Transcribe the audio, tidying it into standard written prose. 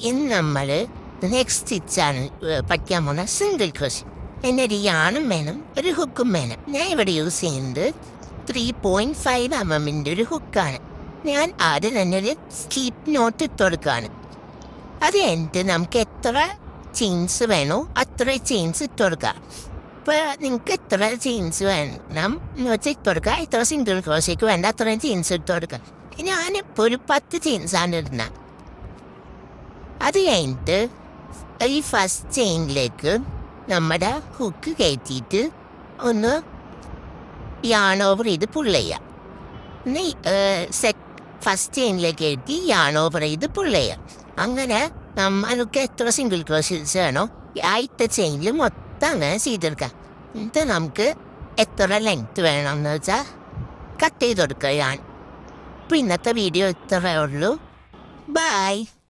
ഇന്ന് നമ്മൾ നെക്സ്റ്റ് സ്റ്റിച്ചാണ് പഠിക്കാൻ പോകുന്ന സിംഗിൾ ക്രോഷ്. എന്നൊരു യാണും വേണം, ഒരു ഹുക്കും വേണം. ഞാൻ ഇവിടെ യൂസ് ചെയ്യുന്നത് 3.5 mm ഒരു ഹുക്കാണ്. ഞാൻ ആദ്യം തന്നെ ഒരു സ്ലീപ്പ് നോട്ട് ഇട്ട് കൊടുക്കുകയാണ്. അത് കഴിഞ്ഞിട്ട് നമുക്ക് എത്ര ചെയിൻസ് വേണോ അത്ര ചെയിൻസ് ഇട്ട് കൊടുക്കാം. ഇപ്പോൾ നിങ്ങൾക്ക് എത്ര ചെയിൻസ് വേണം എന്ന് വെച്ചാൽ ഇട്ട് കൊടുക്കുക. എത്ര സിംഗിൾ ക്രോഷേക്ക് വേണ്ട അത്രയും ചെയിൻസ് ഇട്ട് കൊടുക്കുക. ഞാനിപ്പോൾ ഒരു 10 ചെയിൻസാണ് ഇടുന്നത്. അത് കഴിഞ്ഞിട്ട് ഈ ഫസ്റ്റ് ചെയിനിലേക്ക് നമ്മുടെ ഹുക്ക് കയറ്റിയിട്ട് ഒന്ന് യാൺ ഓവർ ചെയ്ത് പുൾ ചെയ്യാം. ഫസ്റ്റ് ചെയിനിലേക്ക് കയറ്റി യാൺ ഓവർ ചെയ്ത് പുൾ ചെയ്യാം. അങ്ങനെ നമ്മൾക്ക് എത്ര സിംഗിൾ ക്രോഷസ് വേണോ ആദ്യത്തെ ചെയിനിൽ മൊത്തം അങ്ങനെ ചെയ്തെടുക്കാം. എന്നിട്ട് നമുക്ക് എത്ര ലെങ്ത്ത് വേണമെന്ന് വെച്ചാൽ കട്ട് ചെയ്ത് കൊടുക്കുക. ഞാൻ ഇപ്പോൾ ഇന്നത്തെ വീഡിയോ ഇത്രയേ ഉള്ളൂ. ബൈ.